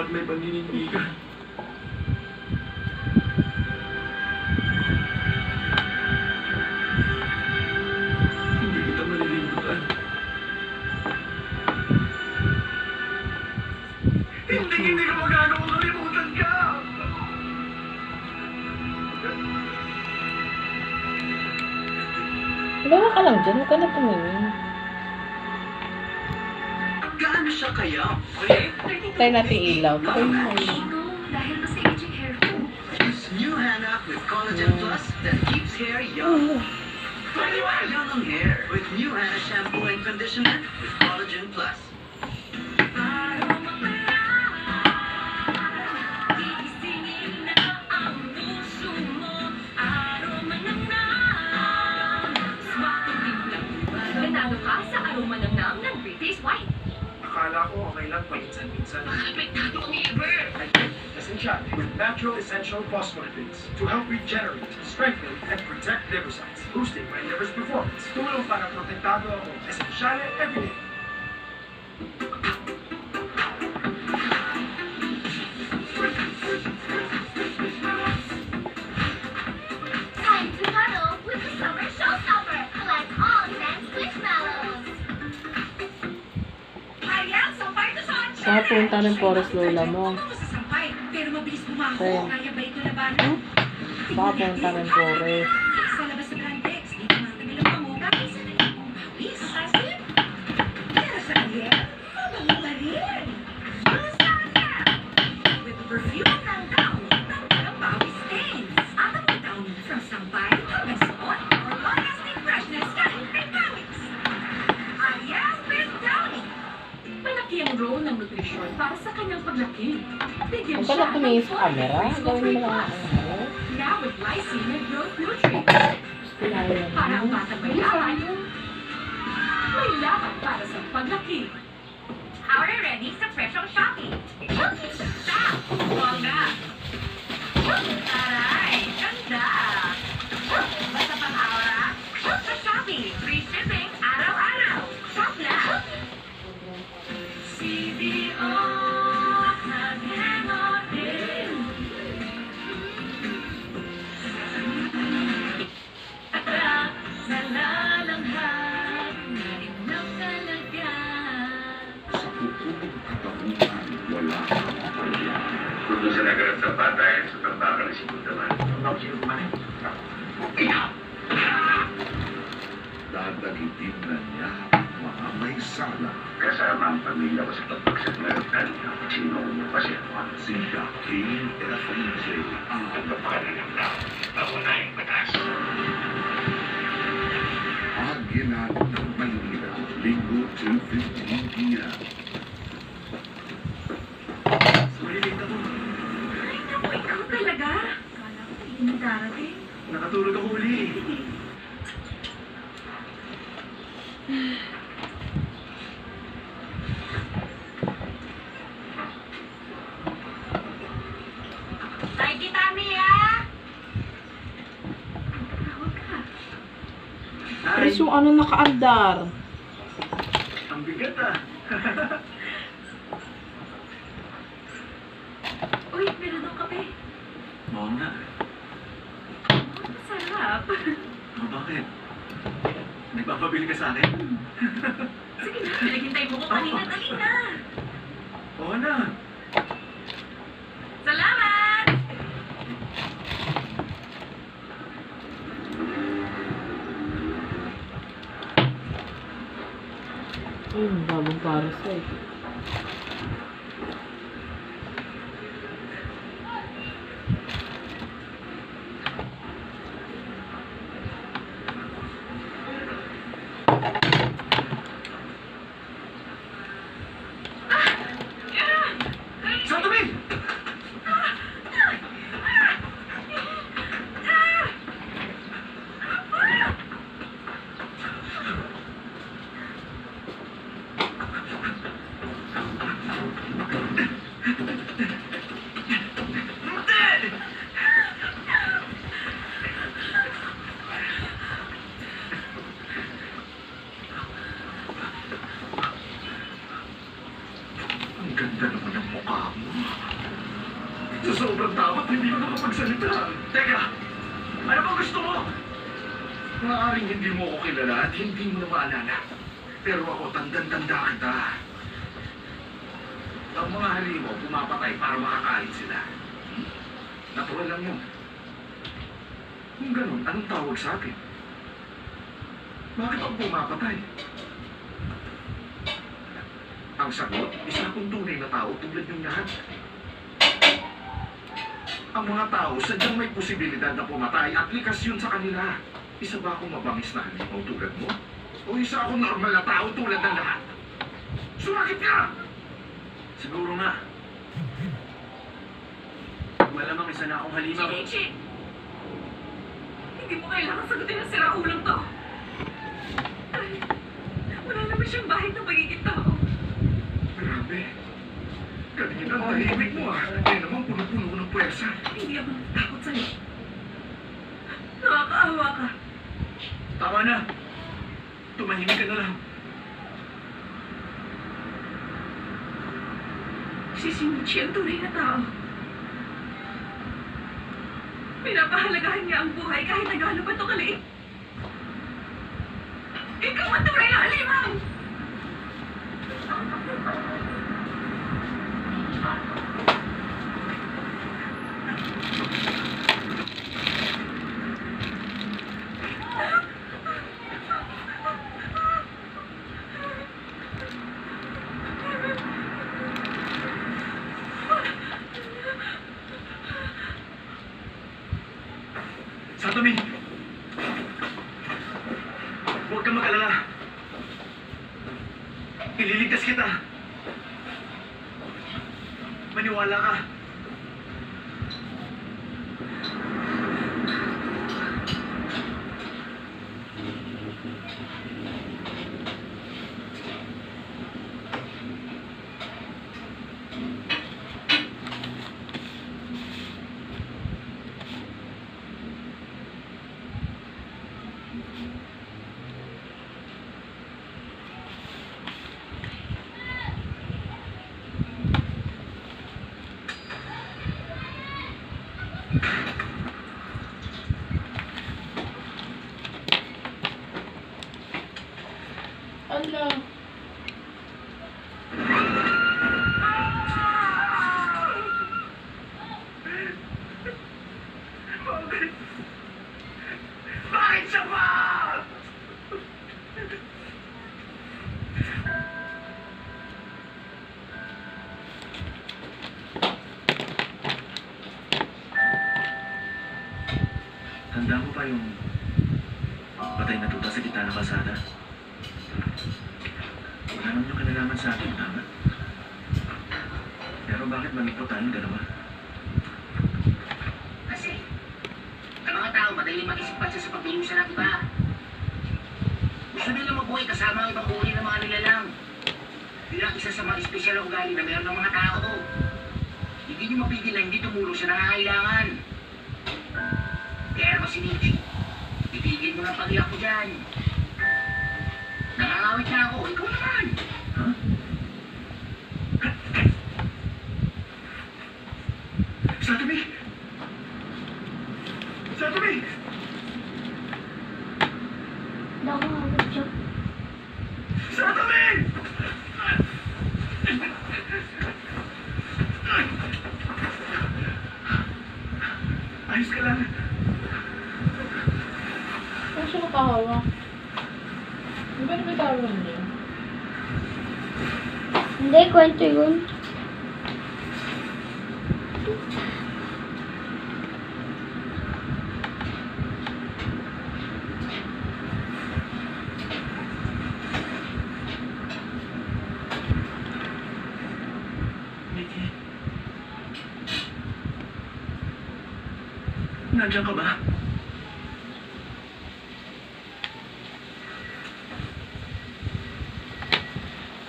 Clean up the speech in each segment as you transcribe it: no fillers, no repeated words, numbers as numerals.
at may paninindigan. Hindi kita malilimutan. Hindi ko magagawang kalimutan ka! Bawa ka lang dyan, huwag ka na tumingin. Gaano siya kaya? Tayo natin ilaw. Tayo mo. Dahil ba sa aging hair ko? Use new Hana with Collagen Plus that keeps hair young. Young ang hair with new Hana shampoo and conditioner with Collagen Plus. Ganado ka sa aroma ng nam ng British White. Akala ko okay lang paminsan-minsan. Apektado ang iba! Essential with natural essential phospholipids to help regenerate, strengthen, and protect liver cells, boosting my liver's performance. Tulong para protektado ako. Essential everyday. Time to cuddle with the summer showstopper. Collect all 10 squishmallows. Ariel, sampay to sa Saka punta ng forest lola mo. Sampay, pero mabilis bumako. Kaya. Kaya ba ito labanan? Saka punta ng forest. Sa labas ng Brandex, di tumatagal ang pamuga. Isa na lang ang pawis. Asin? Pero sa Ariel, mabango pa rin. Ano sa Ariel? With perfume ng down, ng pawis stains. At ang down from sampay, hanggang suot, for long-lasting freshness kahit may pawis. Ariel with Downy. Malaki ang role ng nutrisyon para sa kanyang paglaki. Bigyan Huwag ka na tumingin sa camera. Gawin mo lang ang ano. Now with lysine and growth nutrients. Kailangan Para ang mo. batang may laban. May laban para sa paglaki. Aura ready sa presyong Shopee. Stop! Bongga! Aray! Ganda! Basta pang aura? Sa Shopee. Free shipping araw-araw. Shop na! CDO nag-hangot din. Nalalanghap, narinap talaga. Sa pupulong katapunan, wala kang mapalya. Kung sa nagarat sa patayan sa tambakan ng sinudaman. Ako sino kumain? Dadagitin na niya ang mga may sala. Kasama ang pamilya ko sa pagpagsat na ratan. Sinong pasyawan. Si Joaquin FJ ang Ang kapakanan ng tao. Paunay batas. agilan ng Maynila. Linggo 2:15 p.m. Malilate ako. Ay, naku, ikaw talaga. Kala ko hindi darating. Nakatulog ako uli. Ay, kita, Mia! Tawag ka. Chris, yung ano nakaandar. Ang bigat ah. Uy, meron ng kape. Oo nga. Masarap. Bakit? Nagpapabili ka sa akin? Sige na, pinaghintay mo ko kanina. Dali na. Oo na. Salamat! Babang parasite. Sa tabi! Sa sobrang takot, hindi ko makapagsalita. Teka, ano bang gusto mo? Maaaring hindi mo ako kilala at hindi mo na maalala. Pero ako, tandang-tanda kita. Ang mga halimaw, pumapatay para makakain sila. Natural lang yun. Kung ganun, anong tawag sa akin? Bakit ako pumapatay? Ang sagot, isa akong tunay na tao tulad ng lahat. Ang mga tao, sadyang may posibilidad na pumatay at likas yun sa kanila. Isa ba akong mabangis na halimaw tulad mo? O isa akong normal na tao tulad ng lahat? Sumakit ka! Siguro nga. Malamang isa na akong halimaw. Shinichi! Hindi mo kailangan sagutin ang siraulang to. Ay, wala naman siyang bahid ng pagiging tao. Grabe. Kanina ang tahimik mo ah. Eh naman puno-puno ng puwersa. Hindi ako natakot sa'yo. Nakakaawa ka. Tama na. Tumahimik ka na lang. Si Shinichi ang tunay na tao. Pinapahalagahan niya ang buhay kahit na gaano pa ito kaliit. Ikaw ang tunay na halimaw! Satomi! Huwag kang mag-alala. Ililigtas kita. Maniwala ka. Ala. Bakit? Bakit siya ba? Tanda mo pa yung patay na tuta sa gitna ng kalsada? Wala naman yung kinalaman sa atin, tama? Pero bakit malungkot tayong dalawa? Kasi, ang mga tao madaling mag-isip sa pagbilusa ng iba. Gusto nila mabuhay kasama ang ibang uri ng mga nilalang. Bilang isa sa mga espesyal na ugali na meron ng mga tao. Hindi nyo mapigil na hindi tumulong sa nangangailangan. Kaya naman si Nietzsche, itigil mo ng pag-iyak ko dyan. Nangangawit na ako, ikaw naman. Huh? Satomi! Satomi! Satomi! Ayos ka lang. Saan siya nakahawak? Di ba nabitawan niya? Hindi, kwento yun. Nikki. Nandiyan ka ba?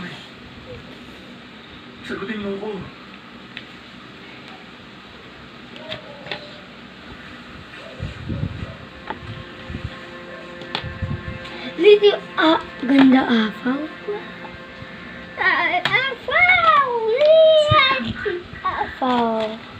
Uy. Sagutin mo ko. Lito, ganda afaw. Afaw! Afaw!